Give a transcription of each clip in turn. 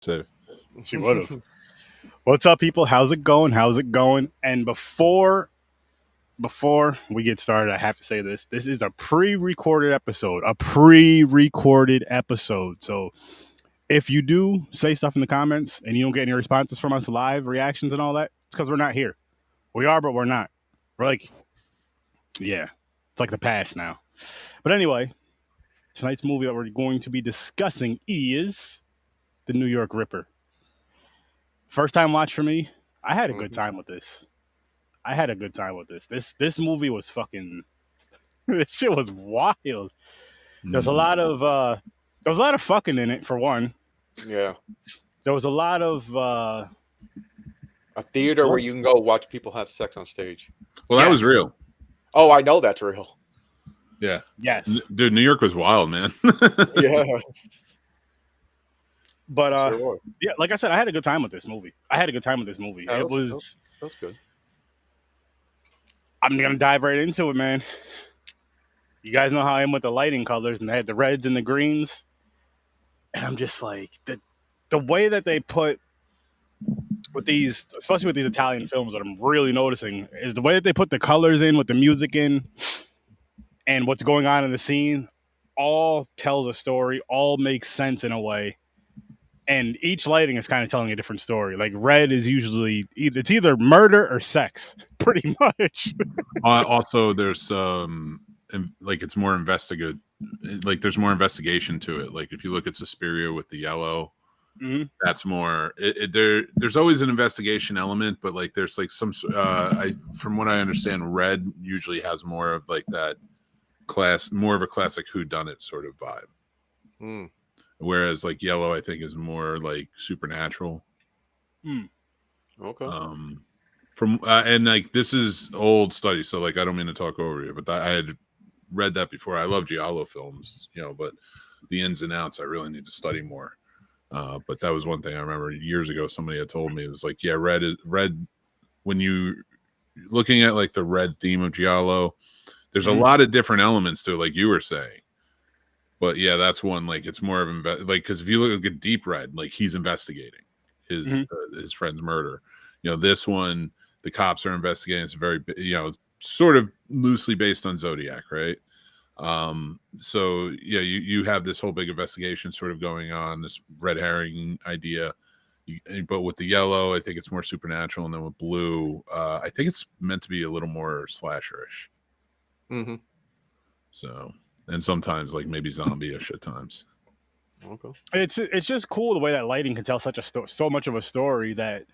So she would have. What's up, people? How's it going? And before we get started, I have to say this. This is a pre-recorded episode. So if you do say stuff in the comments and you don't get any responses from us, live reactions and all that, it's because we're not here. We are, but we're not. We're like, yeah, it's like the past now. But anyway, tonight's movie that we're going to be discussing is The New York Ripper. First time watch for me. I had a good time with this. This movie was fucking. This shit was wild. There's a lot of fucking in it for one. Yeah. There was a lot of a theater where you can go watch people have sex on stage. Well, that was real. Oh, I know that's real. Yeah. Yes. Dude, New York was wild, man. Yeah. But yeah, like I said, I had a good time with this movie. Yeah, It was that's good. I'm gonna dive right into it, man. You guys know how I am with the lighting colors, and they had the reds and the greens, and I'm just like the way that they put with these, especially with these Italian films, that I'm really noticing is the way that they put the colors in with the music in, and what's going on in the scene. All tells a story. All makes sense in a way. And each lighting is kind of telling a different story. Like red is usually it's either murder or sex, pretty much. Also, there's like it's more investigative. Like there's more investigation to it. Like if you look at Suspiria with the yellow, that's more. There's always an investigation element, but like there's like some. From what I understand, red usually has more of like that more of a classic whodunit sort of vibe. Whereas like yellow, I think is more like supernatural. Okay. And like this is old study, so like I don't mean to talk over you, but I had read that before. I love giallo films, but the ins and outs I really need to study more. But that was one thing I remember years ago. Somebody had told me, it was like, yeah, red when you looking at like the red theme of giallo, there's a lot of different elements to it, like you were saying. But yeah, that's one, like it's more of like, because if you look at deep red, like he's investigating his friend's murder. This one, the cops are investigating. It's very, sort of loosely based on Zodiac, right? So yeah, you have this whole big investigation sort of going on, this red herring idea. But with the yellow, I think it's more supernatural, and then with blue, I think it's meant to be a little more slasherish. So. And sometimes, like maybe zombie-ish at times. Okay. It's just cool the way that lighting can tell so much of a story that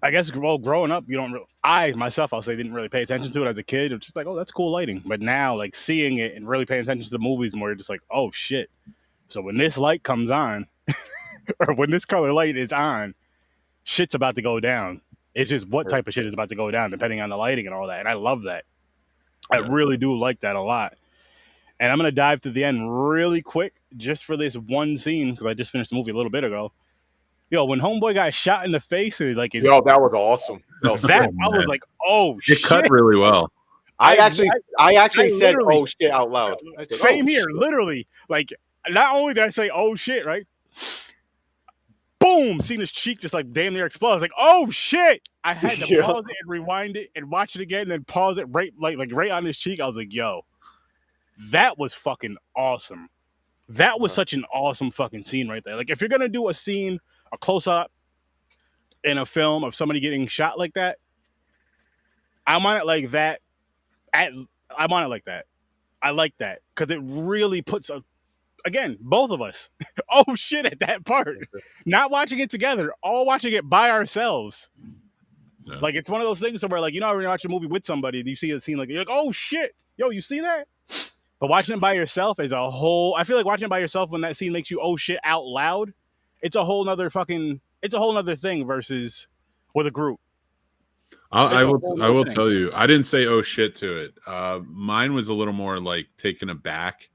I guess growing up, you don't. I'll say didn't really pay attention to it as a kid. It's just like, oh, that's cool lighting. But now, like seeing it and really paying attention to the movies more, you're just like, oh shit. So when this light comes on, or when this color light is on, shit's about to go down. It's just what type of shit is about to go down depending on the lighting and all that. And I love that. I really do like that a lot. And I'm going to dive to the end really quick just for this one scene, because I just finished the movie a little bit ago. When Homeboy got shot in the face, and like, that was awesome. I was like, oh shit. It cut really well. I actually said, oh shit, out loud. Same here, literally. Like, not only did I say, oh shit, right? Boom! Seen his cheek just like damn near explode. I was like, oh shit! I had to pause it and rewind it and watch it again and then pause it right on his cheek. I was like, yo. That was fucking awesome. That was such an awesome fucking scene right there. Like, if you're going to do a scene, a close-up in a film of somebody getting shot like that, I want it like that. I want it like that. I like that. Because it really puts, again, both of us, oh shit at that part. Not watching it together, all watching it by ourselves. Yeah. Like, it's one of those things where, like, when you watch a movie with somebody, you see a scene like, you're like, oh shit, yo, you see that? But watching it by yourself is a whole. I feel like watching it by yourself when that scene makes you oh shit out loud, it's a whole nother thing versus with a group. I will tell you, I didn't say oh shit to it. Mine was a little more like taken aback.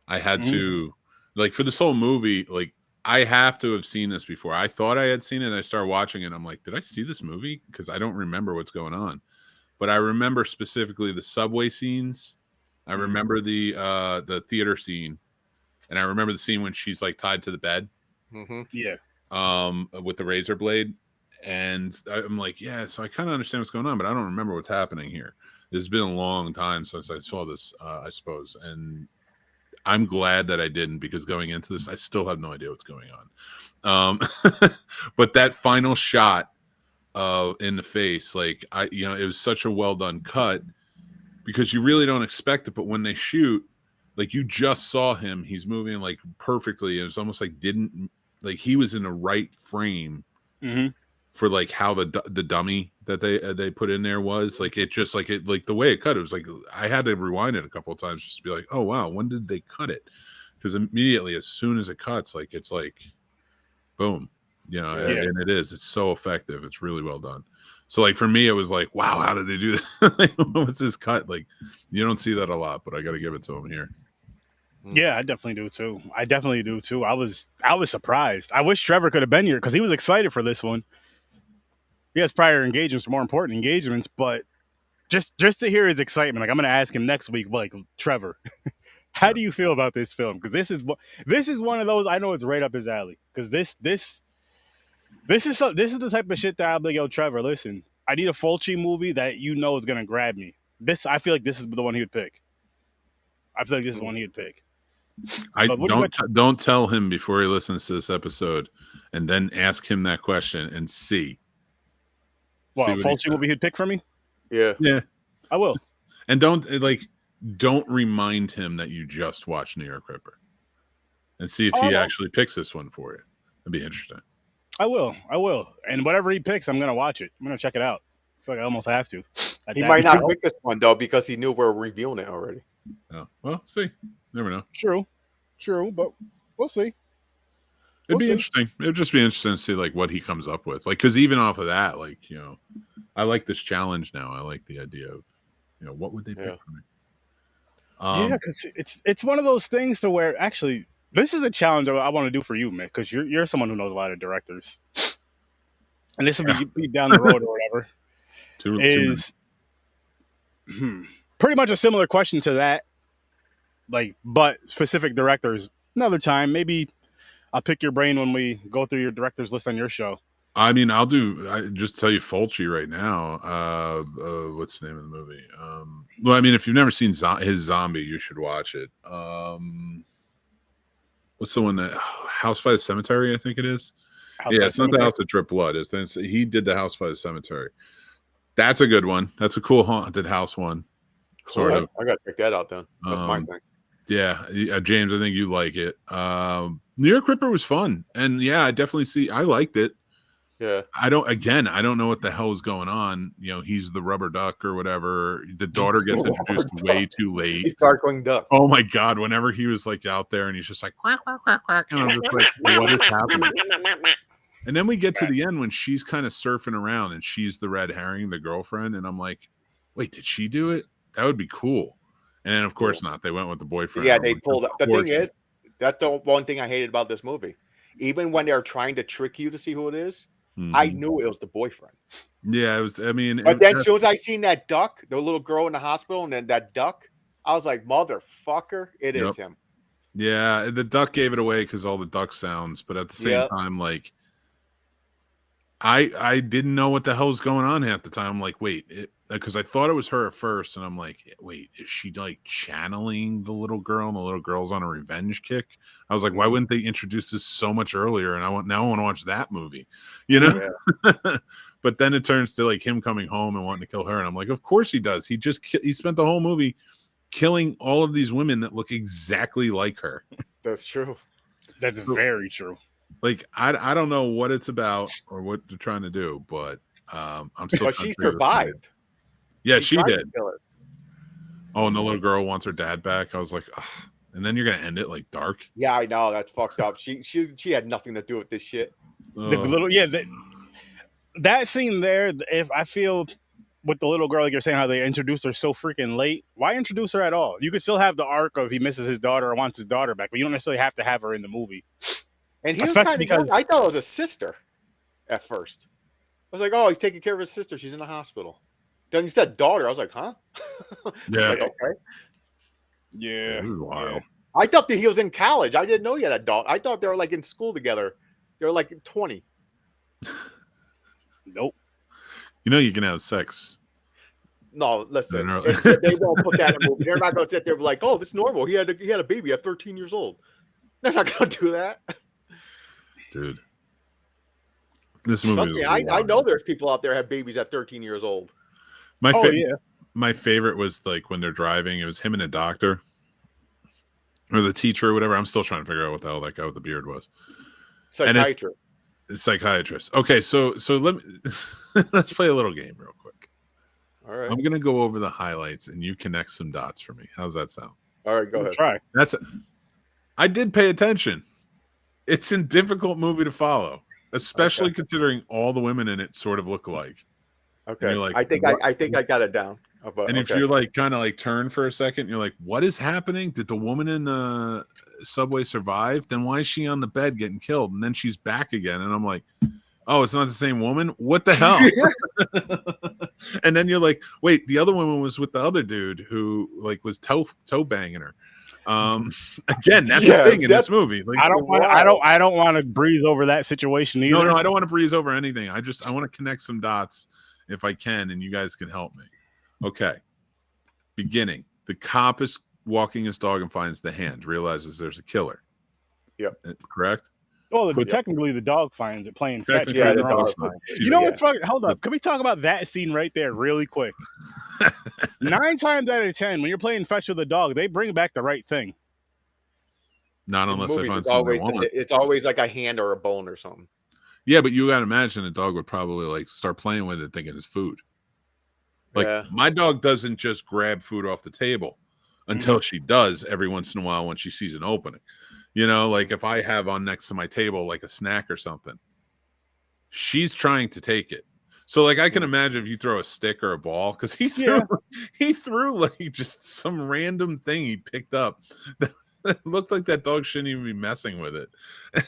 I had to, like, for this whole movie, like I have to have seen this before. I thought I had seen it, and I started watching it. And I'm like, did I see this movie? Because I don't remember what's going on. But I remember specifically the subway scenes. I remember the theater scene, and I remember the scene when she's like tied to the bed. Yeah. With the razor blade. And I'm like, yeah, so I kind of understand what's going on, but I don't remember what's happening here. It's been a long time since I saw this, I suppose. And I'm glad that I didn't, because going into this, I still have no idea what's going on. But that final shot in the face, like, it was such a well done cut, because you really don't expect it. But when they shoot, like, you just saw him, he's moving like perfectly. And it's almost like he was in the right frame. For like how the dummy that they put in there was, like, it just like the way it cut, it was like I had to rewind it a couple of times just to be like, oh wow, when did they cut it? Because immediately as soon as it cuts, like, it's like boom, and it's so effective. It's really well done. So like for me, it was like, wow, how did they do that? Like, what was this cut? Like, you don't see that a lot, but I got to give it to them here. Yeah, I definitely do too. I was surprised. I wish Trevor could have been here because he was excited for this one. He has prior engagements, more important engagements, but just to hear his excitement, like, I'm gonna ask him next week, like, Trevor, how do you feel about this film? Because this is one of those, I know it's right up his alley. Because this is the type of shit that I'm like, yo, Trevor, listen, I need a Fulci movie that is gonna grab me. I feel like this is the one he would pick. Don't tell him before he listens to this episode, and then ask him that question and see. Well, a Fulci movie he'd pick for me? Yeah. I will. And don't remind him that you just watched New York Ripper, and see if he actually picks this one for you. That'd be interesting. I will. And whatever he picks, I'm gonna watch it. I'm gonna check it out. I feel like I almost have to. He might not pick this one though, because he knew we're reviewing it already. Oh, well, see. Never know. True, but we'll see. It'd be interesting. It'd just be interesting to see like what he comes up with. Like, because even off of that, like, I like this challenge now. I like the idea of, what would they pick for me? Yeah, because it's one of those things to where, actually, this is a challenge I want to do for you, Mick, because you're someone who knows a lot of directors, and this will be down the road or whatever. Pretty much a similar question to that, like, but specific directors. Another time, maybe I'll pick your brain when we go through your directors list on your show. I mean, I just tell you Fulci right now. What's the name of the movie? Well, I mean, if you've never seen his Zombie, you should watch it. What's the one that House by the Cemetery? I think it is. It's not the House that Dripped Blood. He did the House by the Cemetery. That's a good one. That's a cool haunted house one. Sort of. I gotta check that out then. That's my thing. Yeah, James, I think you like it. New York Ripper was fun, and I definitely I liked it. Yeah, I don't know what the hell is going on. He's the rubber duck or whatever. The daughter gets introduced way too late. He's Darkwing Duck. Oh my god! Whenever he was like out there and he's just like quack quack quack quack, and I'm just like, what is happening? And then we get to the end when she's kind of surfing around and she's the red herring, the girlfriend, and I'm like, wait, did she do it? That would be cool. And then, of course, not. They went with the boyfriend. Yeah, they pulled up. The thing is, that's the one thing I hated about this movie. Even when they're trying to trick you to see who it is, I knew it was the boyfriend. Yeah, it was. I mean, but then as soon as I seen that duck, the little girl in the hospital, and then that duck, I was like, motherfucker, it is him. Yeah, the duck gave it away because all the duck sounds. But at the same time, like, I didn't know what the hell was going on half the time. I'm like, wait, because I thought it was her at first, and I'm like, wait, is she like channeling the little girl, and the little girl's on a revenge kick? I was like, why wouldn't they introduce this so much earlier? And I want to watch that movie, But then it turns to like him coming home and wanting to kill her, and I'm like, of course he does. He spent the whole movie killing all of these women that look exactly like her. That's true. That's very true. Like, I don't know what it's about or what they're trying to do, but I'm still. But she survived. Yeah, she did. Oh, and the little girl wants her dad back. I was like, ugh. And then you're gonna end it like dark. Yeah, I know, that's fucked up. She had nothing to do with this shit. That scene there. If I feel with the little girl, like you're saying, how they introduced her so freaking late. Why introduce her at all? You could still have the arc of he misses his daughter or wants his daughter back, but you don't necessarily have to have her in the movie. And he was kind of because I thought it was a sister at first. I was like, oh, he's taking care of his sister. She's in the hospital. Then he said daughter. I was like, huh? Yeah. Like, okay. Yeah. This is wild. I thought that he was in college. I didn't know he had a daughter. I thought they were like in school together. They're like 20. Nope. You know you can have sex. No, listen, No. they won't put that in a movie. They're not going to sit there and be like, "Oh, this is normal. He had a baby at 13 years old." They're not going to do that, dude. This movie. Trust me, I know there's people out there have babies at 13 years old. My favorite was like when they're driving. It was him and a doctor, or the teacher, or whatever. I'm still trying to figure out what the hell that guy with the beard was. Psychiatrist. Psychiatrist. Okay, so let me let's play a little game real quick. All right. I'm gonna go over the highlights and you connect some dots for me. How's that sound? All right, go ahead. Try. I did pay attention. It's a difficult movie to follow, especially considering all the women in it sort of look alike. Okay. Like, I think I got it down. And if you're like kind of like turn for a second, you're like, what is happening? Did the woman in the subway survive? Then why is she on the bed getting killed? And then she's back again. And I'm like, oh, it's not the same woman? What the hell? And then you're like, wait, the other woman was with the other dude who like was toe banging her. Again, that's the thing in this movie. Like, I don't want to breeze over that situation either. No, I don't want to breeze over anything. I want to connect some dots if I can, and you guys can help me. Okay. Beginning. The cop is walking his dog and finds the hand, realizes there's a killer. Yep. Correct? Well, technically the dog finds it playing fetch. Yeah, the dog you know what's fucking... Hold up. Can we talk about that scene right there really quick? 9 times out of 10, when you're playing fetch with a dog, they bring back the right thing. Not unless they find something they want. It's always like a hand or a bone or something. Yeah, but you got to imagine the dog would probably like start playing with it thinking it's food. Like my dog doesn't just grab food off the table until she does every once in a while when she sees an opening. You know, like if I have on next to my table like a snack or something, she's trying to take it. So like I can imagine if you throw a stick or a ball, because he threw like just some random thing he picked up that looked like that dog shouldn't even be messing with it.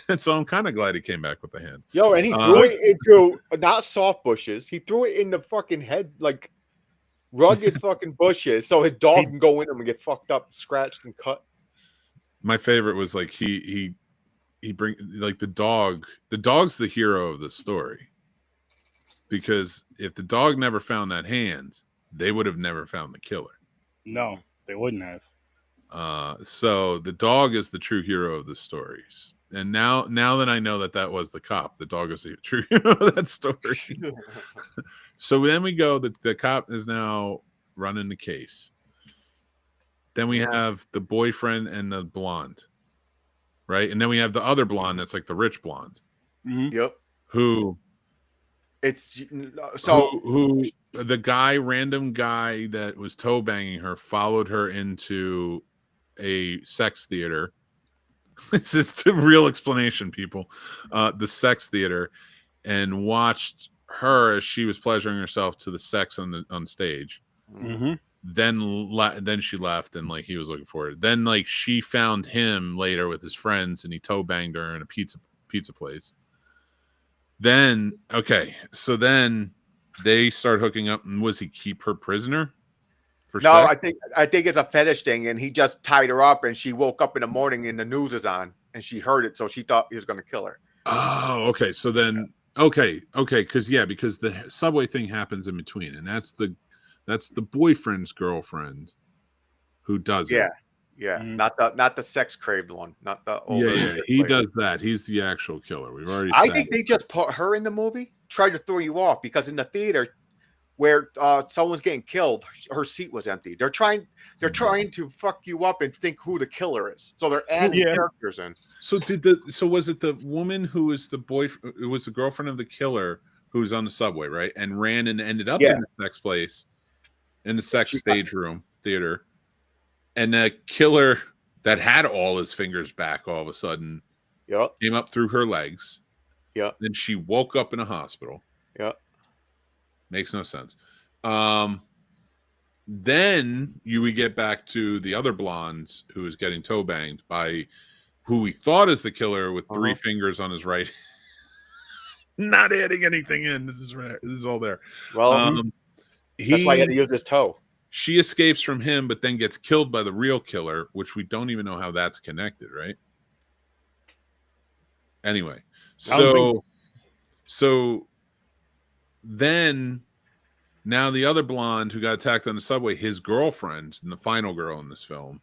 And so I'm kind of glad he came back with the hand. Yo, and he threw it into not soft bushes. He threw it in the fucking head, like rugged fucking bushes, so his dog can go in them and get fucked up, scratched and cut. My favorite was like he bring like the dog's the hero of the story, because if the dog never found that hand, they would have never found the killer. No, they wouldn't have. So the dog is the true hero of the stories. And now that I know that was the cop, the dog is the true hero of that story. So then we go, the cop is now running the case. Then we have the boyfriend and the blonde, right? And then we have the other blonde that's like the rich blonde. Yep. Who the random guy that was toe banging her followed her into a sex theater. This is the real explanation, people. The sex theater, and watched her as she was pleasuring herself to the sex on stage. Then she left, and like he was looking for it. Then like she found him later with his friends, and he toe banged her in a pizza place. Then so then they start hooking up, and was he keep her prisoner? No, sex? I think it's a fetish thing, and he just tied her up, and she woke up in the morning and the news is on, and she heard it, so she thought he was going to kill her. Oh, okay. So then, okay, because the subway thing happens in between, and that's the boyfriend's girlfriend who does it. Yeah, not the sex craved one, not the older. Yeah, he does that. He's the actual killer. We've already. I think they just put her in the movie, tried to throw you off, because in the theater where someone's getting killed, her seat was empty. They're trying to fuck you up and think who the killer is. So they're adding characters in. So was it the woman who was the boyfriend? It was the girlfriend of the killer who was on the subway, right? And ran and ended up in the sex place, in the sex stage room theater. And the killer that had all his fingers back all of a sudden came up through her legs. Yeah. Then she woke up in a hospital. Yeah. Makes no sense. Then we get back to the other blonde who is getting toe banged by who we thought is the killer with 3 fingers on his right. Not adding anything in. This is all there. Well, that's why he had to use this toe. She escapes from him, but then gets killed by the real killer, which we don't even know how that's connected, right? Anyway, So then now the other blonde who got attacked on the subway, his girlfriend, and the final girl in this film.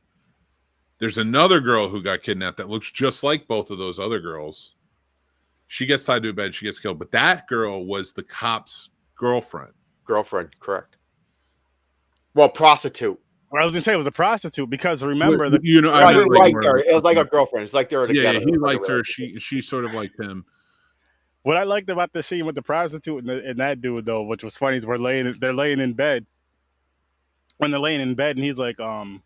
There's another girl who got kidnapped that looks just like both of those other girls. She gets tied to a bed, she gets killed. But that girl was the cop's girlfriend. Girlfriend, correct. Well, prostitute. What I was gonna say was a prostitute because remember Well, you know, I mean, her. It was like a girlfriend. It's like they were together. Yeah, he liked her. She sort of liked him. What I liked about the scene with the prostitute and that dude though, which was funny, is they're laying in bed. When they're laying in bed, and he's like, "Can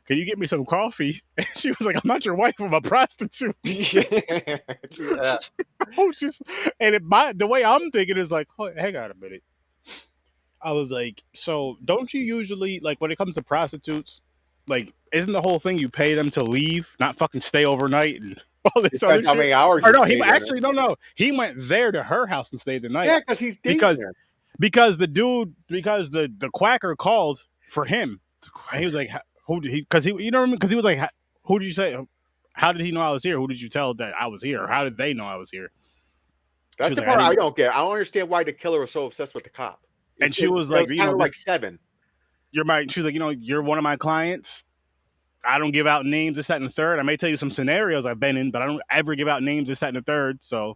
you get me some coffee?" And she was like, "I'm not your wife. I'm a prostitute." Yeah. The way I'm thinking is like, oh, hang on a minute. I was like, so don't you usually, like, when it comes to prostitutes, like, isn't the whole thing you pay them to leave, not fucking stay overnight and all this other shit? How many hours? Or no, he went there to her house and stayed the night. Yeah, because he's because the quacker called for him, and he was like, who did he? Because he was like, who did you say? How did he know I was here? Who did you tell that I was here? Or how did they know I was here? That's the part I don't get. I don't understand why the killer was so obsessed with the cop. And she was like, kind of like 7. She's like, you're one of my clients. I don't give out names, this, that, and the third. I may tell you some scenarios I've been in, but I don't ever give out names, this, that, and the third. So,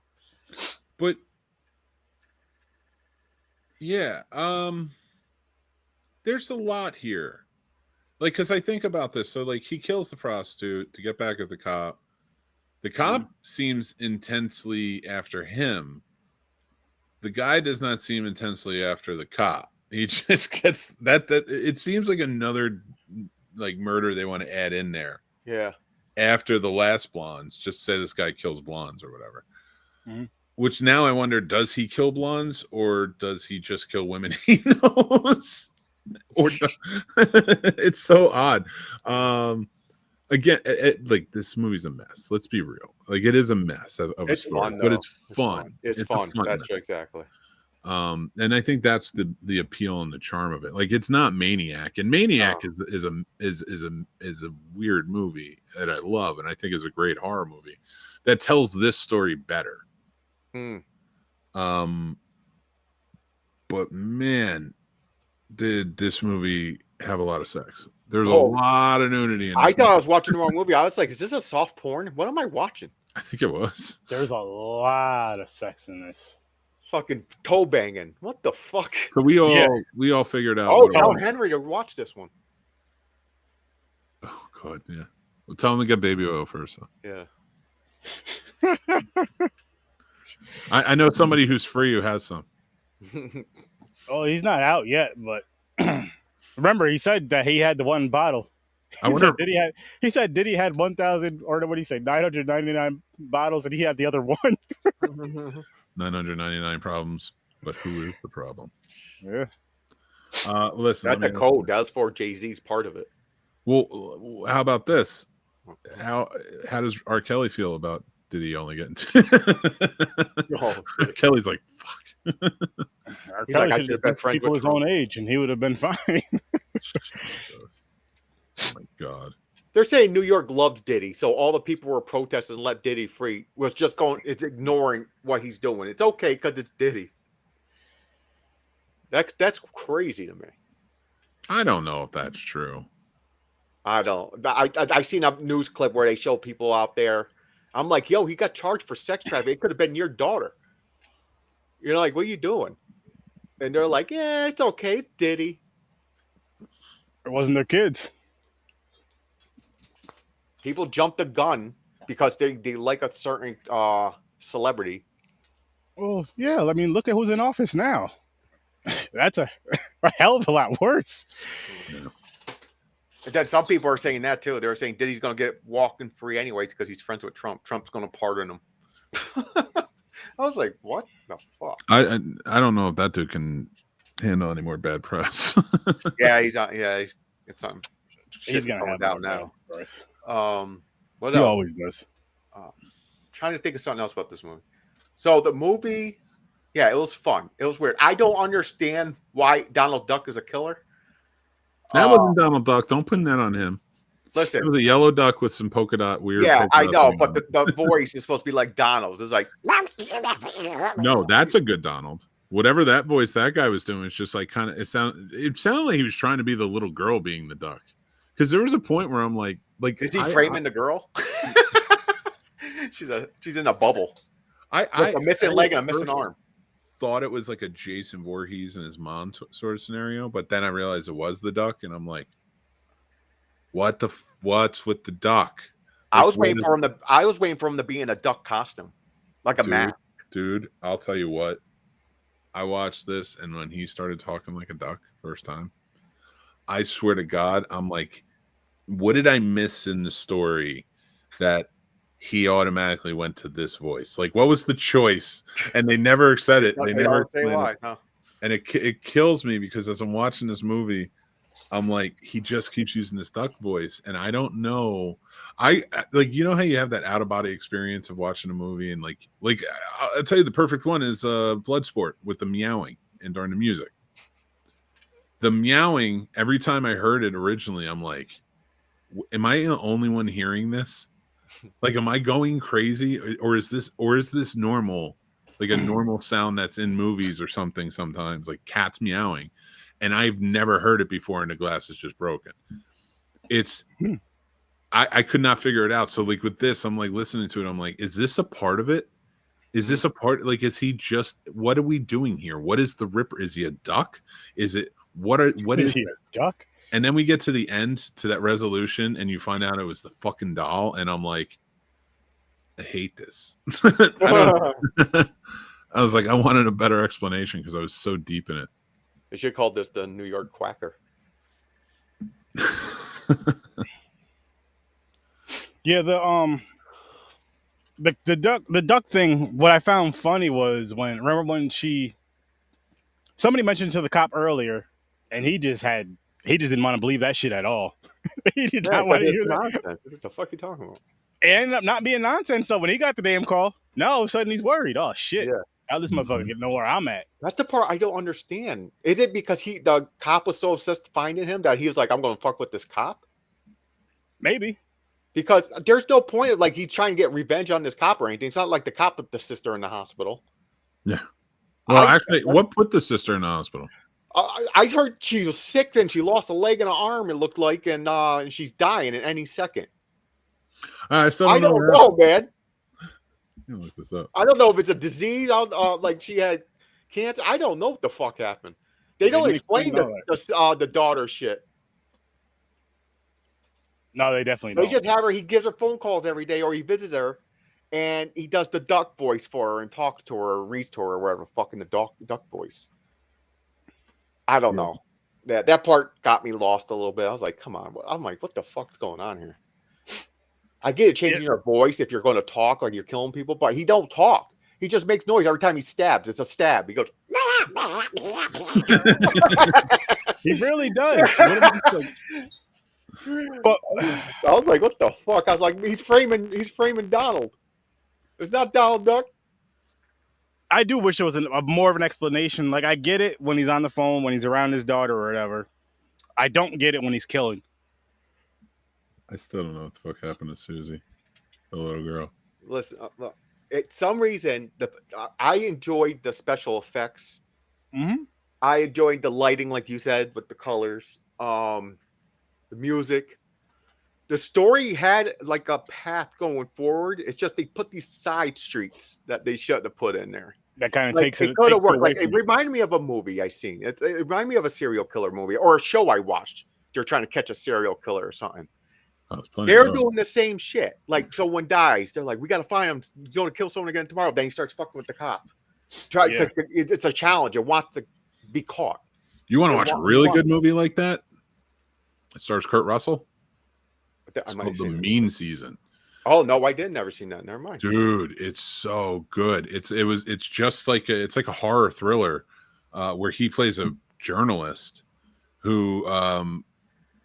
but yeah, there's a lot here. Like, because I think about this. So, like, he kills the prostitute to get back at the cop. The cop seems intensely after him. The guy does not seem intensely after the cop. He just gets that it seems like another like murder they want to add in there. Yeah. After the last blondes, just say this guy kills blondes or whatever. Mm-hmm. Which now I wonder, does he kill blondes or does he just kill women he knows? Or it's so odd. Again, like this movie's a mess. Let's be real. Like it is a mess of a story, fun, but it's fun. It's fun. That's mess. Exactly. And I think that's the appeal and the charm of it. Like it's not Maniac, and Maniac is a weird movie that I love, and I think is a great horror movie that tells this story better. But man, did this movie have a lot of sex? There's a lot of nudity in it. I thought I was watching the wrong movie. I was like, is this a soft porn? What am I watching? I think it was. There's a lot of sex in this. Fucking toe banging. What the fuck? So we all figured out. Oh, tell Henry to watch this one. Oh god, yeah. Well, tell him to get baby oil first. So. Yeah. I know somebody who's free who has some. Oh, he's not out yet, but remember he said that he had the one bottle. He said Diddy had 1,000 or what did he say? 999 bottles, and he had the other one. 999 problems, but who is the problem? Yeah. Listen, that's a code. That's for Jay-Z's part of it. Well, how about this? How does R. Kelly feel about Diddy only getting R. Kelly's like, fuck. R. Kelly should have been friends with his own age, and he would have been fine. Oh my god. They're saying New York loves Diddy, so all the people who were protesting and let Diddy free was just it's ignoring what he's doing. It's okay because it's Diddy. That's crazy to me. I don't know if that's true. I don't. I seen a news clip where they show people out there. I'm like, yo, he got charged for sex trafficking. It could have been your daughter. You're like, what are you doing? And they're like, yeah, it's okay, it's Diddy. It wasn't their kids. People jump the gun because they like a certain celebrity. Well, yeah. I mean, look at who's in office now. That's a hell of a lot worse. Yeah. And then some people are saying that too. They're saying Diddy's going to get walking free anyways because he's friends with Trump. Trump's going to pardon him. I was like, what the fuck? I don't know if that dude can handle any more bad press. Yeah, he's on. Yeah, it's on. He's going to have out now. What he else? Always does. Trying to think of something else about this movie. So the movie, yeah, it was fun. It was weird. I don't understand why Donald Duck is a killer. That wasn't Donald Duck. Don't put that on him. Listen, It was a yellow duck with some polka dot weird. yeah, polka I dots know, on but it. the voice is supposed to be like Donald's. It's like No, that's a good Donald. Whatever that voice that guy was doing, it's just like kind of it sounded like he was trying to be the little girl being the duck. Because there was a point where I'm like is he framing the girl? she's in a bubble. I a missing leg and a missing arm. Thought it was like a Jason Voorhees and his mom sort of scenario, but then I realized it was the duck, and I'm like, what's with the duck? Like, I was waiting for him to be in a duck costume, like a mask. Dude, I'll tell you what. I watched this, and when he started talking like a duck first time, I swear to God, I'm like, what did I miss in the story that he automatically went to this voice? Like, what was the choice? And they never said it. They never say why. Huh? And it kills me because as I'm watching this movie, I'm like, he just keeps using this duck voice, and I don't know. I like, you know how you have that out of body experience of watching a movie, and like I'll tell you the perfect one is Bloodsport with the meowing and during the music. The meowing, every time I heard it originally, I'm like, am I the only one hearing this? Like, am I going crazy, or is this normal? Like a normal sound that's in movies or something sometimes, like cats meowing. And I've never heard it before, and the glass is just broken. It's I could not figure it out. So like with this, I'm like listening to it, I'm like, is this a part of it? Is this a part, like, is he just, what are we doing here? What is the Ripper? Is he a duck? Is it what is he a duck? And then we get to the end, to that resolution, and you find out it was the fucking doll, and I'm like, I hate this. I was like, I wanted a better explanation because I was so deep in it. They should call this the New York Quacker. Yeah, the duck thing. What I found funny was remember when somebody mentioned to the cop earlier, and he just didn't want to believe that shit at all. He did not want to hear that. What the fuck are you talking about? It ended up not being nonsense. So when he got the damn call, now all of a sudden he's worried. Oh shit! Yeah. How this motherfucker get know where I'm at? That's the part I don't understand. Is it because the cop was so obsessed finding him that he was like, I'm going to fuck with this cop? Maybe. Because there's no point of like he's trying to get revenge on this cop or anything. It's not like the cop put the sister in the hospital. Yeah. Well, actually, what put the sister in the hospital? I heard she was sick and she lost a leg and an arm, it looked like, and she's dying at any second. I still don't know, man. Look this up. I don't know if it's a disease. Like she had cancer. I don't know what the fuck happened. They don't explain the daughter shit. No, they definitely don't. They just have her. He gives her phone calls every day, or he visits her, and he does the duck voice for her and talks to her, or reads to her, or whatever. Fucking the duck voice. I don't know. That part got me lost a little bit. I was like, come on. I'm like, what the fuck's going on here? I get it, changing your voice if you're going to talk like you're killing people, but he don't talk. He just makes noise every time he stabs. It's a stab. He goes. He really does. But I was like, what the fuck? I was like, he's framing Donald. It's not Donald Duck. I do wish there was a more of an explanation. Like, I get it when he's on the phone, when he's around his daughter or whatever. I don't get it when he's killing. I still don't know what the fuck happened to Susie, the little girl. Listen, look, at some reason, I enjoyed the special effects. Mm-hmm. I enjoyed the lighting, like you said, with the colors, the music. The story had like a path going forward. It's just they put these side streets that they shouldn't have put in there. That kind of like, takes it. Could have worked. Like it reminded me of a movie I seen. It reminded me of a serial killer movie or a show I watched. They're trying to catch a serial killer or something. They're doing the same shit. Like someone dies, they're like, "We got to find him. He's going to kill someone again tomorrow." Then he starts fucking with the cop. Because it's a challenge. It wants to be caught. You want to watch a really good movie like that? It stars Kurt Russell. It's called The Mean Season. Oh no, I did never seen that. Never mind, dude. It's so good. It's just like it's like a horror thriller, where he plays a journalist who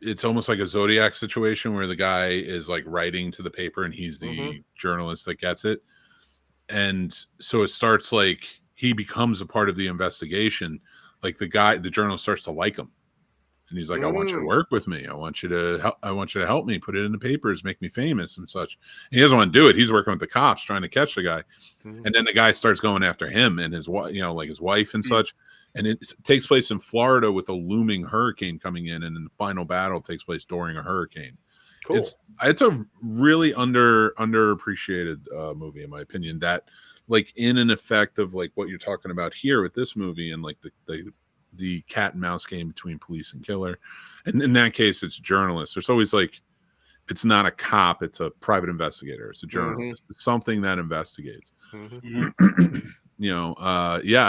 it's almost like a Zodiac situation where the guy is like writing to the paper and he's the journalist that gets it. And so it starts like he becomes a part of the investigation. Like the journalist starts to like him. And he's like, I want you to work with me. I want you to help me, put it in the papers, make me famous and such. And he doesn't want to do it. He's working with the cops trying to catch the guy. And then the guy starts going after him and his wife, like his wife and such. And it takes place in Florida with a looming hurricane coming in. And then the final battle takes place during a hurricane. Cool. It's a really underappreciated movie, in my opinion, that like in an effect of like what you're talking about here with this movie and like the cat and mouse game between police and killer. And in that case, it's journalists. There's always like, it's not a cop, it's a private investigator. It's a journalist. It's something that investigates. I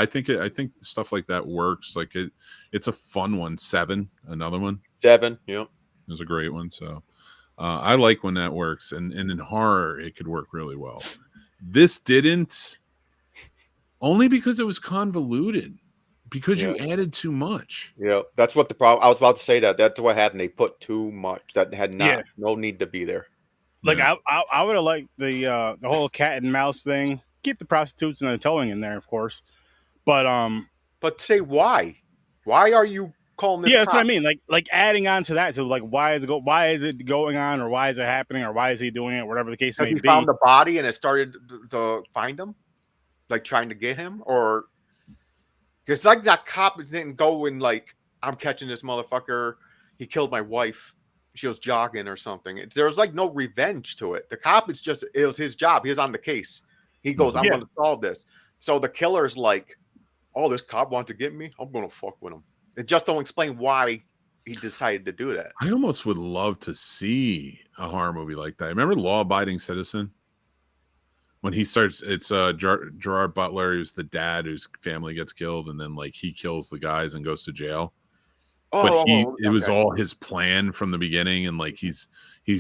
think stuff like that works. Like it's a fun one. Seven, another one. Seven, yeah. It was a great one. So I like when that works. And in horror, it could work really well. This didn't, only because it was convoluted. Because you added too much. Yeah, that's what the problem. I was about to say that. That's what happened. They put too much that had no need to be there. Like I would have liked the whole cat and mouse thing. Keep the prostitutes and the towing in there, of course. But say why? Why are you calling this? Yeah, that's what I mean. Like adding on to that. So like, why is it going on, or why is it happening, or why is he doing it? Whatever the case may be. Found the body and it started to find him, like trying to get him, or. It's like that cop didn't go and like, I'm catching this motherfucker. He killed my wife. She was jogging or something. There's like no revenge to it. The cop is just, it was his job. He was on the case. He goes, I'm going to solve this. So the killer's like, oh, this cop wants to get me. I'm going to fuck with him. It just don't explain why he decided to do that. I almost would love to see a horror movie like that. Remember Law Abiding Citizen? When he starts, it's Gerard Butler, who's the dad whose family gets killed, and then like he kills the guys and goes to jail. But it was all his plan from the beginning, and like he's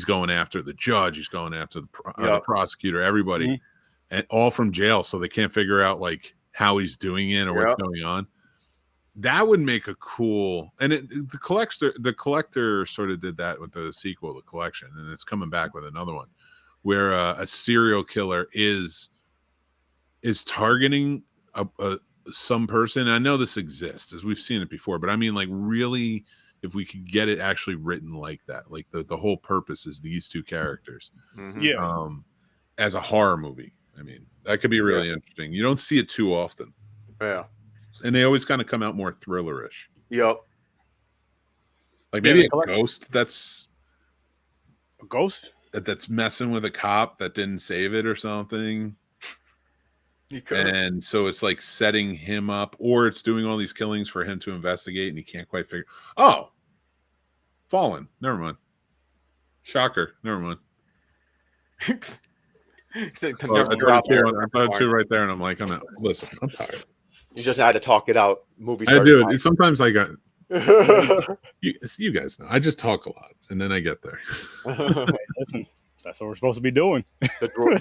going after the judge, he's going after the prosecutor, everybody, and all from jail, so they can't figure out like how he's doing it or what's going on. That would make a cool, and the collector sort of did that with the sequel, The Collection, and it's coming back with another one. Where a serial killer is targeting some person. I know this exists, as we've seen it before, but I mean, like, really, if we could get it actually written like that, like the whole purpose is these two characters, as a horror movie. I mean, that could be really interesting. You don't see it too often, and they always kind of come out more thrillerish. Like maybe a ghost. That's a ghost. That's messing with a cop that didn't save it or something. And so it's like setting him up, or it's doing all these killings for him to investigate, and he can't quite figure. Oh, Fallen. Never mind. Shocker. Never mind. I thought two right there, and I'm like, listen, I'm tired. You just had to talk it out. I do it. Sometimes I got. You guys know I just talk a lot and then I get there. Listen, that's what we're supposed to be doing.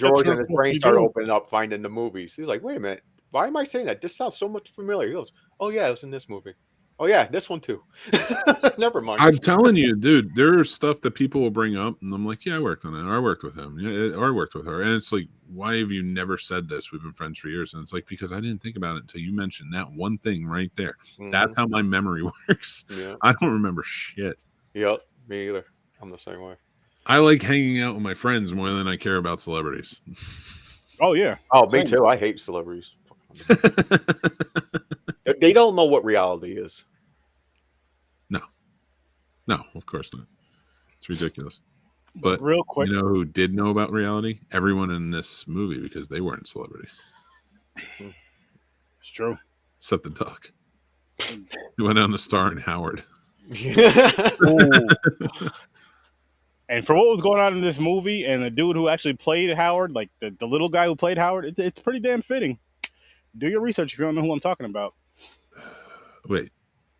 George and his brain started opening up, finding the movies. He's like, wait a minute, why am I saying that? This sounds so much familiar. He goes, oh yeah, it's in this movie. Oh yeah, this one too. Never mind. I'm telling you, dude, there's stuff that people will bring up and I'm like, yeah, I worked on it, or I worked with him, or I worked with her, and it's like, why have you never said this? We've been friends for years. And it's like, because I didn't think about it until you mentioned that one thing right there. That's how my memory works. I don't remember shit. Yep, me either. I'm the same way. I like hanging out with my friends more than I care about celebrities. Oh yeah. Oh, me too. I hate celebrities. They don't know what reality is. No, of course not. It's ridiculous. But real quick, you know who did know about reality? Everyone in this movie, because they weren't celebrities. It's true. Except the duck. He went on to star in Howard. And for what was going on in this movie, and the dude who actually played Howard, like the little guy who played Howard, it's pretty damn fitting. Do your research if you don't know who I'm talking about. Wait,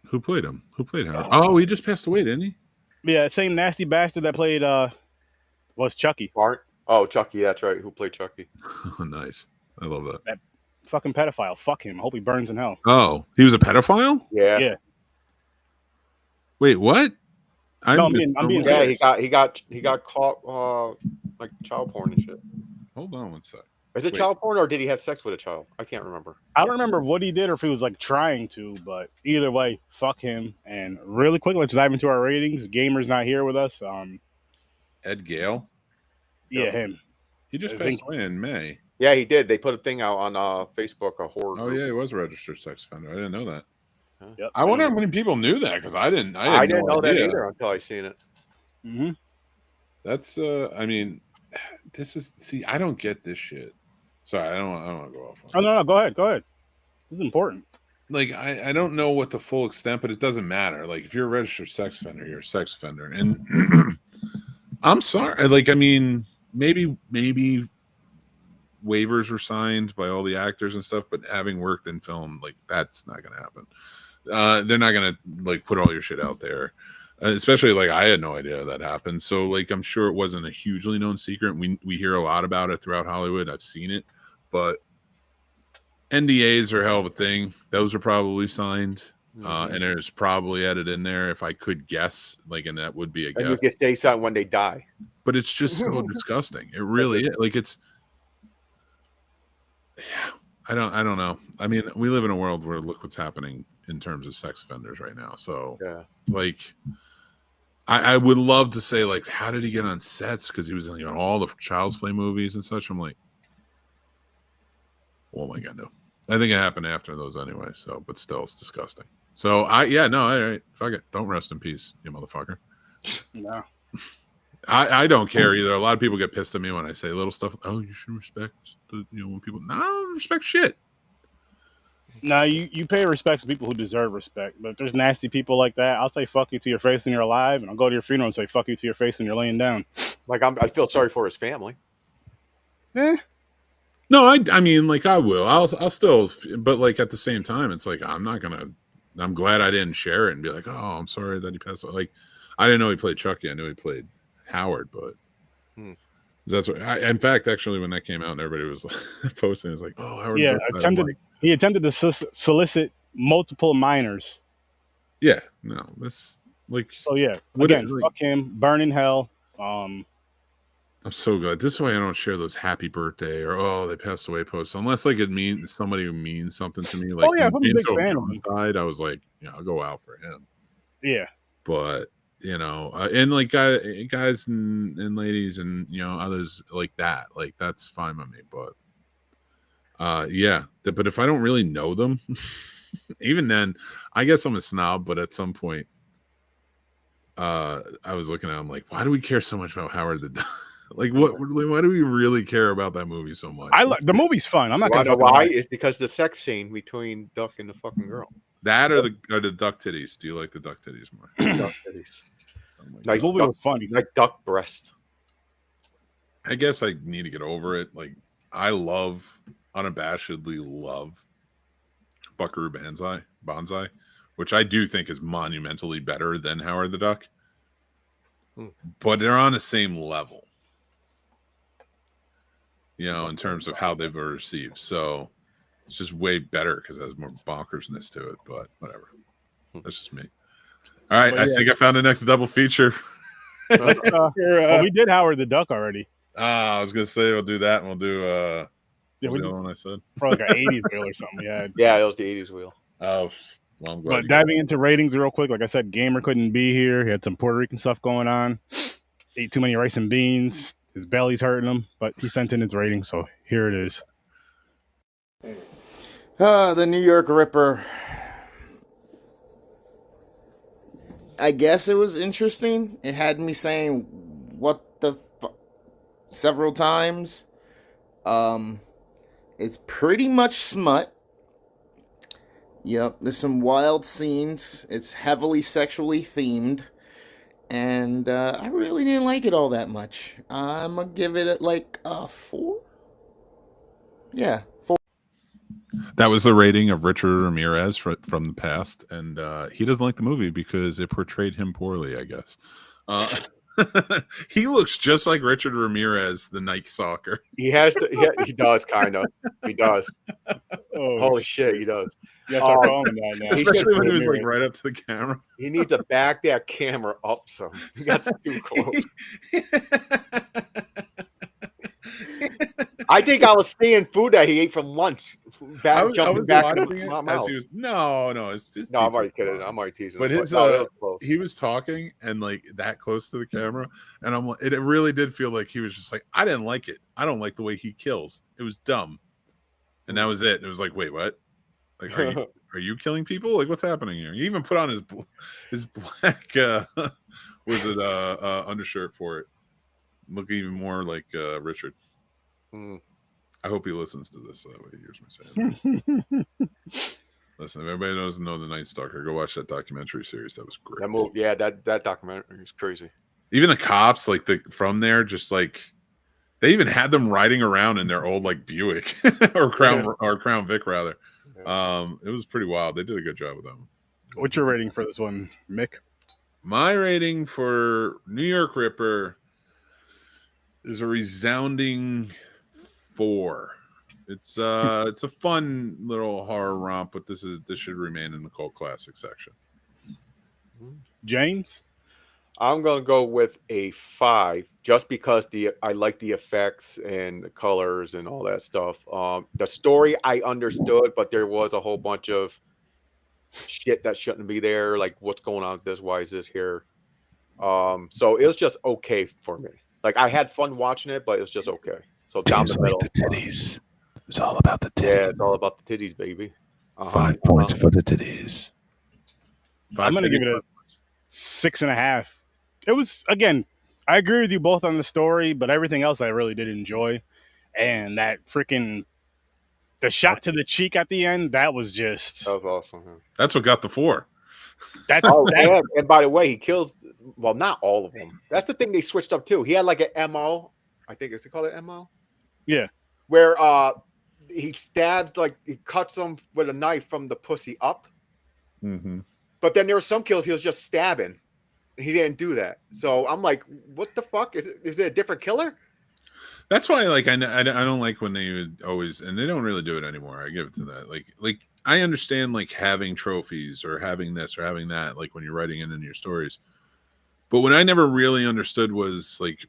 who played him? Who played Howard? Oh, he just passed away, didn't he? Yeah, same nasty bastard that played was Chucky. Bart? Oh, Chucky, that's right. Who played Chucky? Oh, nice. I love that. That fucking pedophile. Fuck him. I hope he burns in hell. Oh, he was a pedophile? Yeah. Wait, what? I'm being he got caught like child porn and shit. Hold on one sec. Is it child porn or did he have sex with a child? I can't remember. I don't remember what he did or if he was like trying to, but either way, fuck him. And really quick, let's dive into our ratings. Gamer's not here with us. Ed Gale. Yeah, him. He just passed away in May. Yeah, he did. They put a thing out on Facebook, a horror. Oh group. yeah, he was a registered sex offender. I didn't know that. Yep. I wonder how many people knew that because I didn't. I didn't know that idea. either until I seen it. Mm-hmm. That's. I mean, this is. See, I don't get this shit. Sorry, I don't want to go off. Oh no, go ahead. This is important. Like I don't know what the full extent, but it doesn't matter. Like if you're a registered sex offender, you're a sex offender, and I'm sorry. Like I mean, maybe waivers were signed by all the actors and stuff, but having worked in film, like that's not gonna happen. They're not gonna like put all your shit out there, especially like I had no idea that happened. So like I'm sure it wasn't a hugely known secret. We hear a lot about it throughout Hollywood. I've seen it, but NDAs are a hell of a thing. Those are probably signed, and there's probably added in there if I could guess, like, and that would be a guess. And you can say something when they die. But it's just so disgusting. It really is. Like it's. Yeah, I don't know. I mean, we live in a world where look what's happening in terms of sex offenders right now. So, Yeah. like, I would love to say, like, how did he get on sets? Because he was in all the Child's Play movies and such. I'm like, oh my God, no. I think it happened after those anyway. So, but still, it's disgusting. So, all right, fuck it. Don't rest in peace, you motherfucker. No. I don't care either. A lot of people get pissed at me when I say little stuff. Oh, you should respect when people. No, I don't respect shit. No, you pay respect to people who deserve respect. But if there's nasty people like that, I'll say fuck you to your face when you're alive, and I'll go to your funeral and say fuck you to your face when you're laying down. Like I feel sorry for his family. No, I mean, like I will. I'll still, but like at the same time, it's like I'm not gonna. I'm glad I didn't share it and be like, oh, I'm sorry that he passed away. Like I didn't know he played Chucky. I knew he played Howard, but that's what. In fact, actually, when that came out and everybody was like, posting, it was like, "Oh, Howard." Yeah, he attempted to solicit multiple minors. Yeah, no, that's like. So yeah, again, fuck him, burn in hell. I'm so glad. This is why I don't share those happy birthday or oh they passed away posts unless like it means somebody who means something to me. Like, I'm a big fan of him. Died, I was like, I'll go out for him. Yeah, but. And like guys and ladies and others like that, like that's fine with me. But yeah, but if I don't really know them, even then, I guess I'm a snob. But at some point, I was looking at him like, why do we care so much about Howard the Duck? Like, why do we really care about that movie so much? The movie's fun. I'm not gonna know why. It's because the sex scene between Duck and the fucking girl. That or the duck titties. Do you like the duck titties more? Duck titties. Oh nice movie duck, was funny. Like duck breast. I guess I need to get over it. Like I unabashedly love Buckaroo Banzai, which I do think is monumentally better than Howard the Duck. But they're on the same level. In terms of how they were received. So it's just way better because it has more bonkersness to it, but whatever. That's just me. All right, I think I found the next double feature. We did Howard the Duck already. I was gonna say we'll do that, and we'll do what was the other one I said? Probably like an 80s wheel or something. Yeah, it was the 80s wheel. Oh, well, I'm glad. But diving into ratings real quick, like I said, Gamer couldn't be here. He had some Puerto Rican stuff going on. Ate too many rice and beans. His belly's hurting him, but he sent in his rating, so here it is. The New York Ripper. I guess it was interesting. It had me saying, what the fuck, several times. It's pretty much smut. Yep, there's some wild scenes. It's heavily sexually themed. And I really didn't like it all that much. I'm going to give it like a 4. Yeah, 4. That was the rating of Richard Ramirez from the past. And he doesn't like the movie because it portrayed him poorly, I guess. He looks just like Richard Ramirez, the Nike soccer. He has to. He does, kind of. He does. Holy shit, he does. Yes, I'm calling that now. Especially when he was like right up to the camera. He needs to back that camera up some. He got too close. I think I was seeing food that he ate from lunch. I was Jumping back watching in it my as mouth. he was. No, it's No, I'm teeth already are kidding. fine. I'm already teasing. But him, his no, it was close. he was talking and like that close to the camera, and I'm like, it really did feel like he was just like, I didn't like it. I don't like the way he kills. It was dumb, and that was it. It was like, wait, what? Like, are you killing people? Like, what's happening here? He even put on his black was it undershirt for it, looking even more like Richard. I hope he listens to this. That way he hears me saying that. Listen, if everybody doesn't know the Night Stalker, go watch that documentary series. That was great. That movie, yeah, that documentary is crazy. Even the cops, like from there, just like they even had them riding around in their old like Buick or Crown Vic rather. It was pretty wild. They did a good job with them. What's your rating for this one, Mick? My rating for New York Ripper is a resounding 4. It's a fun little horror romp, but this should remain in the cult classic section. James? I'm gonna go with a 5, just because I like the effects and the colors and all that stuff. The story I understood, but there was a whole bunch of shit that shouldn't be there. Like, what's going on with this? Why is this here? So it was just okay for me. Like, I had fun watching it, but it was just okay. So down the middle. The titties. It's all about the titties. Yeah, it's all about the titties, baby. 5 points for the titties. I'm gonna give it a 6.5. It was, again, I agree with you both on the story, but everything else I really did enjoy. And that freaking the shot to the cheek at the end, that was awesome. Yeah. That's what got the 4. That's and by the way, he kills, well, not all of them. That's the thing they switched up too. He had like an MO, I think, is it called an MO? Yeah. Where he stabs, like he cuts them with a knife from the pussy up. Mm-hmm. But then there were some kills he was just stabbing. He didn't do that. So I'm like, what the fuck? Is it a different killer? That's why, like, I don't like when they would always, and they don't really do it anymore. I give it to that. Like I understand like having trophies or having this or having that, like when you're writing it in your stories. But what I never really understood was like,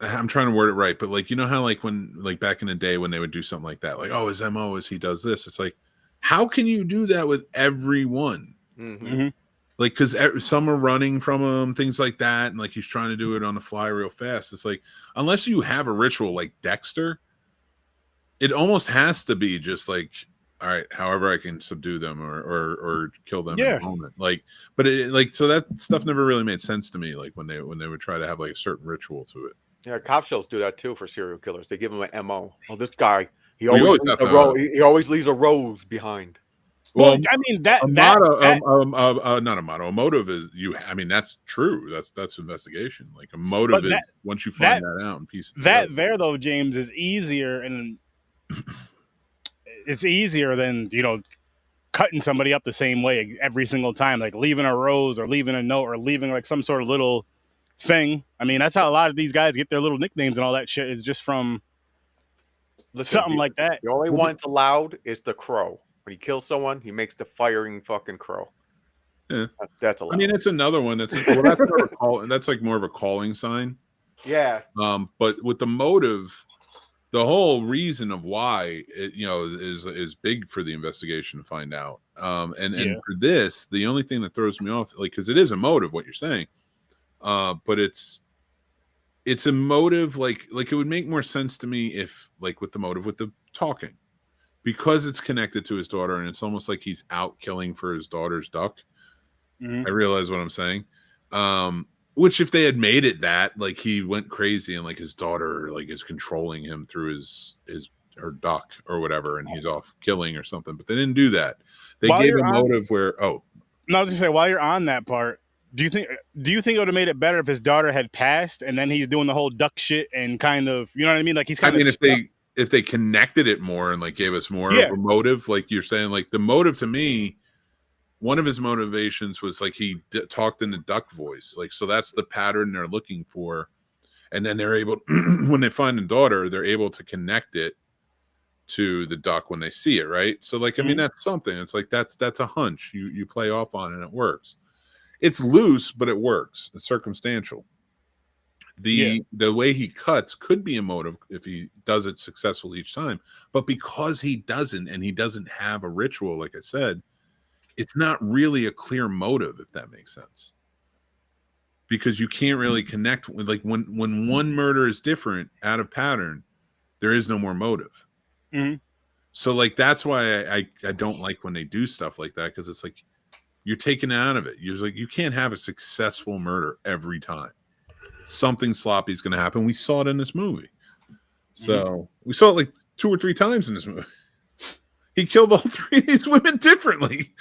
I'm trying to word it right, but like, you know how like when like back in the day when they would do something like that, like, oh, his MO is he does this. It's like, how can you do that with everyone? Mm-hmm. Like, because some are running from him, things like that, and like he's trying to do it on the fly real fast. It's like, unless you have a ritual like Dexter, it almost has to be just like, all right, however I can subdue them or kill them in a moment. Like, but it like, so that stuff never really made sense to me. Like when they would try to have like a certain ritual to it. Yeah, cop shows do that too for serial killers. They give them an MO. Oh, this guy, he always leaves a rose behind. Well, I mean not a motto. A motive is I mean, that's true. That's investigation. Like a motive is once you find that out and piece that there though, James, is easier, and it's easier than cutting somebody up the same way every single time, like leaving a rose or leaving a note or leaving like some sort of little thing. I mean, that's how a lot of these guys get their little nicknames and all that shit, is just from something like that. The only one that's allowed is the crow. When he kills someone, he makes the firing fucking crow. Yeah, that's allowed. I mean, it's another one. That's that's like more of a calling sign. Yeah. But with the motive, the whole reason of why it, is big for the investigation to find out. And for this, the only thing that throws me off, like, because it is a motive, what you're saying, but it's a motive. Like it would make more sense to me if, like, with the motive with the talking. Because it's connected to his daughter, and it's almost like he's out killing for his daughter's duck. Mm-hmm. I realize what I'm saying. Which if they had made it that, like, he went crazy and like his daughter like is controlling him through her duck or whatever, and he's off killing or something. But they didn't do that. They gave a motive where no, I was gonna say, while you're on that part, do you think it would have made it better if his daughter had passed and then he's doing the whole duck shit and kind of, you know what I mean? Like he's kind of. If they connected it more and like gave us more of a motive, like you're saying, like the motive to me, one of his motivations was like he talked in the duck voice, like, so that's the pattern they're looking for, and then they're able when they find a daughter, they're able to connect it to the duck when they see it, right? So like, I mean, that's something. It's like that's a hunch you play off on and it works. It's loose, but it works. It's circumstantial. The way he cuts could be a motive if he does it successfully each time, but because he doesn't, and he doesn't have a ritual, like I said, it's not really a clear motive, if that makes sense. Because you can't really connect with, like, when one murder is different out of pattern, there is no more motive. Mm-hmm. So like that's why I don't like when they do stuff like that, because it's like you're taken out of it. You're like, you can't have a successful murder every time. Something sloppy is going to happen. We saw it in this movie. So we saw it like 2 or 3 times in this movie. He killed all 3 of these women differently.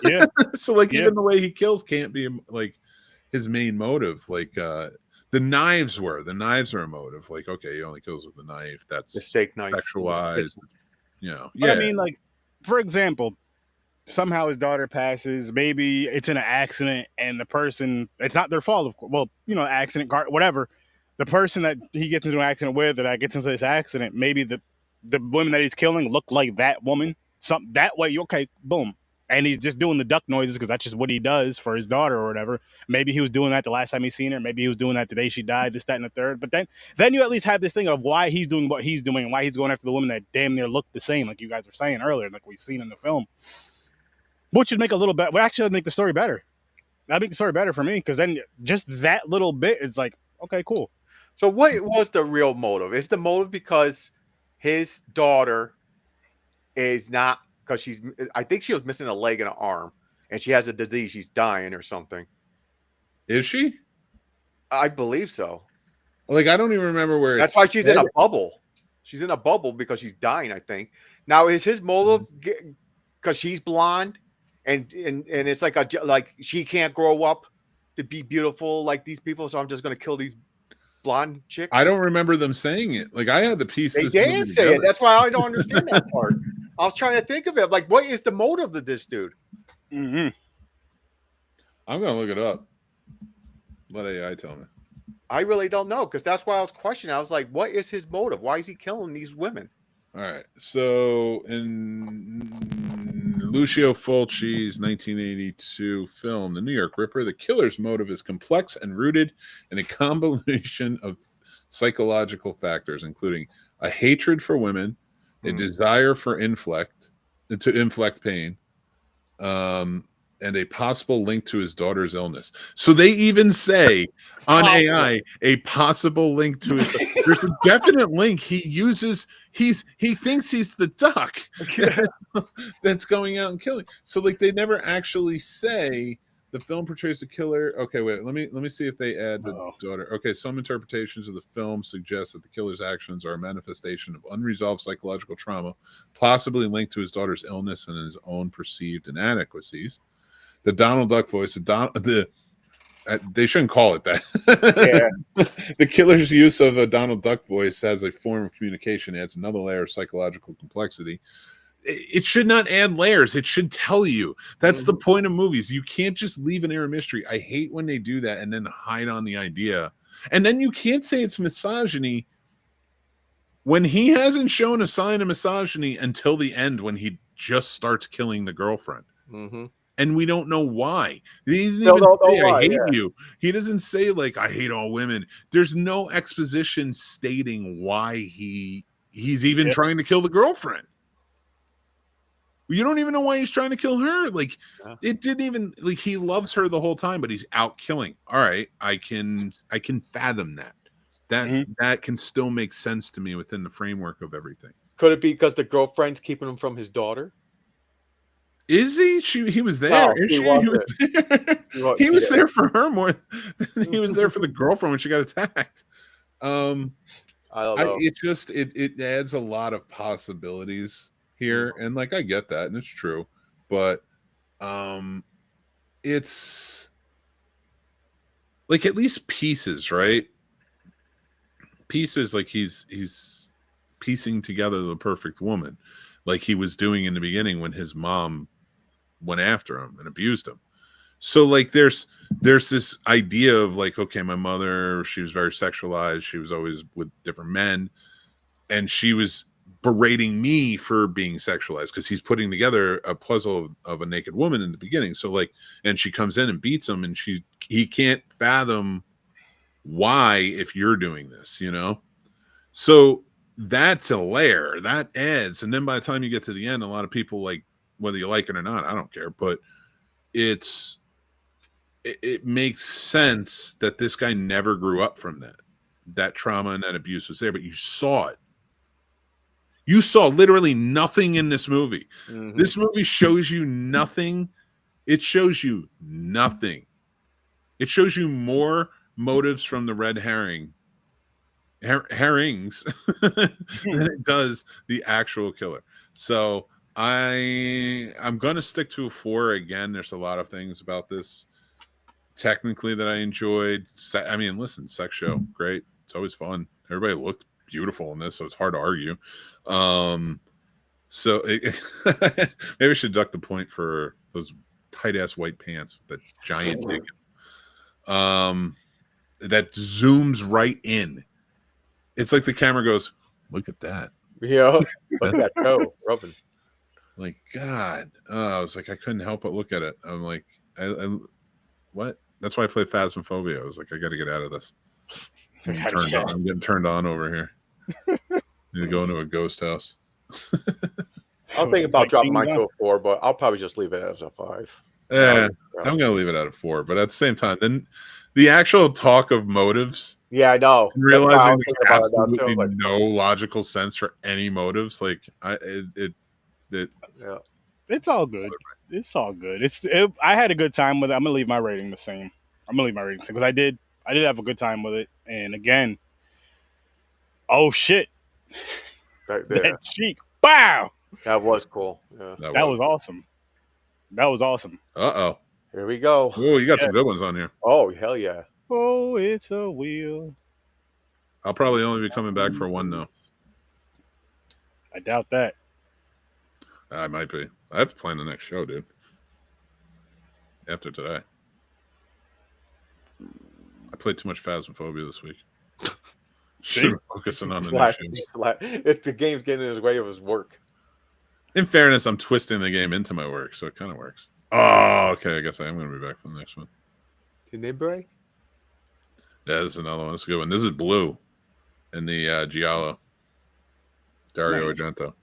Yeah. So like even the way he kills can't be like his main motive. Like the knives are a motive. Like, okay, he only kills with the knife. That's The steak knife. sexualized. You know. But I mean, like, for example, somehow his daughter passes. Maybe it's in an accident, and the person, it's not their fault. Well, you know, accident, car, whatever. The person that he gets into an accident with, or that gets into this accident, maybe the women that he's killing look like that woman. Something that way, okay, boom. And he's just doing the duck noises because that's just what he does for his daughter or whatever. Maybe he was doing that the last time he seen her. Maybe he was doing that the day she died, this, that, and the third. But then you at least have this thing of why he's doing what he's doing and why he's going after the women that damn near look the same, like you guys were saying earlier, like we've seen in the film. Which would make a little bit, well, actually, make the story better. That'd make the story better for me, because then just that little bit is like, okay, cool. So what was the real motive? Is the motive because his daughter is not, because I think she was missing a leg and an arm, and she has a disease, she's dying or something. Is she? I believe so. Like, I don't even remember where. That's why she's in a bubble. She's in a bubble because she's dying, I think. Now, is his motive because she's blonde and it's like she can't grow up to be beautiful like these people, so I'm just going to kill these blonde chicks? I don't remember them saying it. Like, I had the piece. They didn't say it. That's why I don't understand that part. I was trying to think of it. Like, what is the motive of this dude? Mm-hmm. I'm going to look it up. Let AI tell me. I really don't know, because that's why I was questioning. I was like, what is his motive? Why is he killing these women? All right. So in Lucio Fulci's 1982 film, The New York Ripper, the killer's motive is complex and rooted in a combination of psychological factors, including a hatred for women, a desire to inflict pain, and a possible link to his daughter's illness. So they even say on AI a possible link to his. There's a definite link. He thinks he's the duck that's going out and killing. So like they never actually say the film portrays the killer. Okay, wait. Let me see if they add the daughter. Okay, some interpretations of the film suggest that the killer's actions are a manifestation of unresolved psychological trauma, possibly linked to his daughter's illness and his own perceived inadequacies. The Donald Duck voice, they shouldn't call it that. Yeah. The killer's use of a Donald Duck voice as a form of communication adds another layer of psychological complexity. It should not add layers. It should tell you. That's the point of movies. You can't just leave an air of mystery. I hate when they do that and then hide on the idea. And then you can't say it's misogyny when he hasn't shown a sign of misogyny until the end, when he just starts killing the girlfriend. Mm-hmm. And we don't know why. He doesn't even say, I hate you. He doesn't say, like, I hate all women. There's no exposition stating why he's even trying to kill the girlfriend. You don't even know why he's trying to kill her. Like, it didn't even, like, he loves her the whole time, but he's out killing. All right, I can fathom that. That can still make sense to me within the framework of everything. Could it be because the girlfriend's keeping him from his daughter? Is he? He was there. He was there. He was there for her more than he was there for the girlfriend when she got attacked. I don't know. It adds a lot of possibilities here, and like I get that, and it's true, but it's like at least pieces, right? Pieces, like he's piecing together the perfect woman, like he was doing in the beginning when his mom went after him and abused him. So like there's this idea of like, okay, my mother, she was very sexualized, she was always with different men, and she was berating me for being sexualized because he's putting together a puzzle of a naked woman in the beginning. So like, and she comes in and beats him, and he can't fathom why, if you're doing this, you know? So that's a layer that adds. And then by the time you get to the end, a lot of people, like, whether you like it or not, I don't care, but it makes sense that this guy never grew up from that trauma and that abuse was there, but you saw it. You saw literally nothing in this movie. This movie shows you nothing. It shows you nothing. It shows you more motives from the red herrings than it does the actual killer. So I'm gonna stick to a 4 again. There's a lot of things about this technically that I enjoyed. I mean, listen, sex show, great. It's always fun. Everybody looked beautiful in this, so it's hard to argue. So maybe I should deduct the point for those tight ass white pants with that giant dick. That zooms right in. It's like the camera goes, look at that. Yeah, look at that toe rubbing. Like, God. I was like, I couldn't help but look at it. I'm like, what? That's why I play Phasmophobia. I was like, I got to get out of this. I'm getting turned on over here. Need to go into a ghost house. I'm thinking about dropping mine to a 4, but I'll probably just leave it as a 5. Yeah, I'm gonna leave it at a 4, but at the same time, then the actual talk of motives. Yeah, I know. Realizing there's absolutely no logical sense for any motives, like it's all good. It's all good. I had a good time with it. I'm gonna leave my rating the same. Because I did have a good time with it. And again, oh shit, that cheek, bow. That was cool. Yeah, that was awesome. That was awesome. Uh-oh. Here we go. Oh, you got some good ones on here. Oh, hell yeah. Oh, it's a wheel. I'll probably only be coming back for 1 though. I doubt that. I might be. I have to plan the next show, dude. After today. I played too much Phasmophobia this week. Should be focusing on the next show. If the game's getting in his way of his work. In fairness, I'm twisting the game into my work, so it kind of works. Oh, okay. I guess I am going to be back for the next one. Tenebrae? Yeah, this is another one. This is a good one. This is Blue in the Giallo. Dario Argento.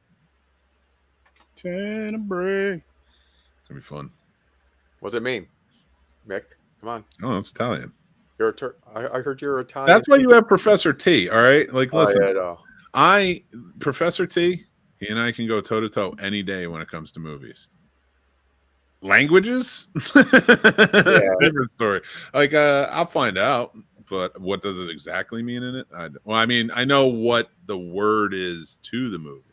Tenebrae. It's going to be fun. What's it mean? Mick, come on. Oh, it's Italian. I heard you're Italian. That's why you have Professor T, all right? Like, listen. Professor T, he and I can go toe-to-toe any day when it comes to movies. Languages? Different story. Like, I'll find out, but what does it exactly mean in it? I mean, I know what the word is to the movie,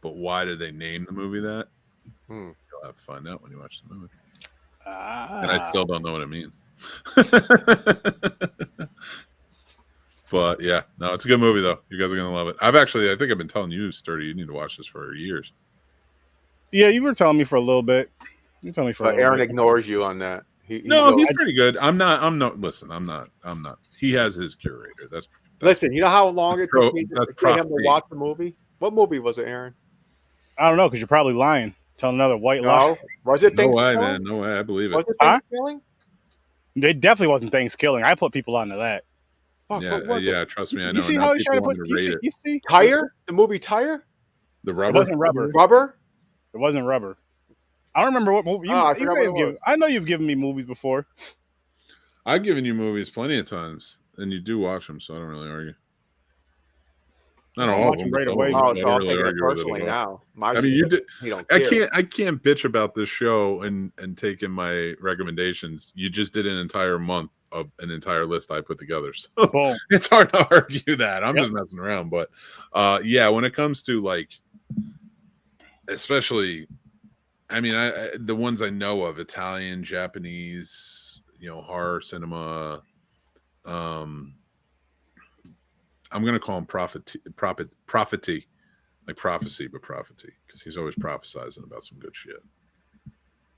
but why did they name the movie that? You'll have to find out when you watch the movie. And I still don't know what it means. But yeah, no, it's a good movie though. You guys are gonna love it. I think I've been telling you, Sturdy, you need to watch this for years. Yeah, you were telling me for a little bit. You told me for. But Aaron ignores you on that. He's pretty good. I'm not. Listen, I'm not. He has his curator. Listen. You know how long it took me to get him to watch the movie? What movie was it, Aaron? I don't know, because you're probably lying. Telling another white lie. Was it Thanksgiving? No way, man. No way. I believe it. Was it Thanksgiving? It definitely wasn't Thanksgiving. I put people onto that. Fuck, yeah. Trust me, I know. You see how he's trying to put? You see Tire? The movie Tire? The rubber. It wasn't rubber. Rubber? It wasn't rubber. I don't remember what movie. I know you've given me movies before. I've given you movies plenty of times, and you do watch them, so I don't really argue. I don't watch them right away. I don't really argue personally now. I mean, you did. I can't bitch about this show and taking my recommendations. You just did an entire month of an entire list I put together, so it's hard to argue that. I'm just messing around, but yeah, when it comes to like, especially, I mean, the ones I know of, Italian, Japanese, horror cinema. I'm going to call him prophecy, like prophecy, but prophecy, because he's always prophesizing about some good shit.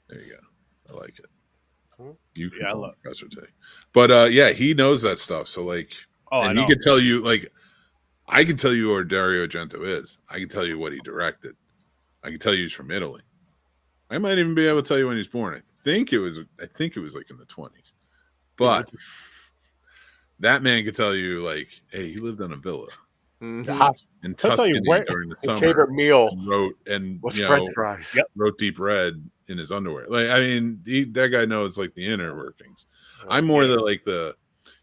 There you go. I like it. I love Professor T. But yeah, he knows that stuff. So like, he could tell you, like, I can tell you where Dario Argento is. I can tell you what he directed. I can tell you he's from Italy. I might even be able to tell you when he's born. I think it was like in the 20s. But that man could tell you, like, hey, he lived in a villa Mhm. The hos- in He'll tell you Tuscany where- during the His summer. favorite meal And was you French know, fries. Yep. wrote Deep Red in his underwear. Like, I mean, that guy knows like the inner workings. Oh, I'm more yeah. the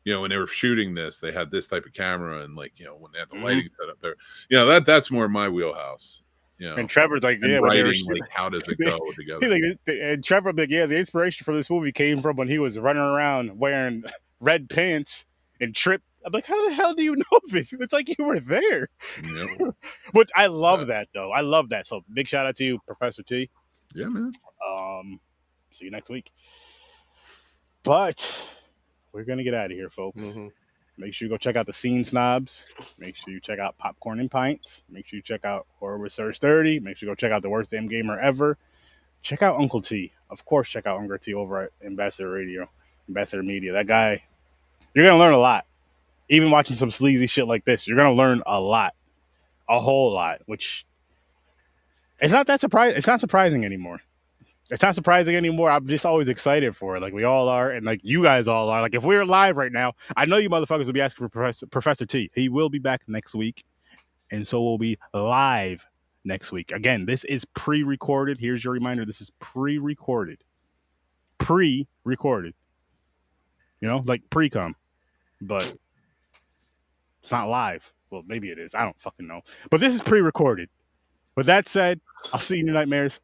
when they were shooting this, they had this type of camera, and like, when they had the Mhm. lighting set up there, that's more my wheelhouse. And Trevor's like, and yeah, when they were writing, like, how does it go together? and Trevor, like, yeah, the inspiration for this movie came from when he was running around wearing red pants and tripped. I'm like, how the hell do you know this? It's like you were there. Yeah, But I love that, though. I love that. So big shout out to you, Professor T. yeah, man. See you next week. But we're gonna get out of here, folks. Mhm. Make sure you go check out the Scene Snobs. Make sure you check out Popcorn and Pints. Make sure you check out Horror with Sir 30. Make sure you go check out the Worst Damn Gamer Ever. Check out Uncle T. Of course, check out Uncle T over at Ambassador Radio, Ambassador Media. That guy, you're gonna learn a lot. Even watching some sleazy shit like this, you're gonna learn a lot, a whole lot. Which it's not that surprising. It's not surprising anymore. It's not surprising anymore. I'm just always excited for it. Like we all are, and like you guys all are. Like if we were live right now, I know you motherfuckers will be asking for Professor T. He will be back next week, and so we'll be live next week. Again, this is pre-recorded. Here's your reminder: this is pre-recorded. Pre-recorded. Like pre-com, but it's not live. Well, maybe it is. I don't fucking know. But this is pre-recorded. With that said, I'll see you in your nightmares.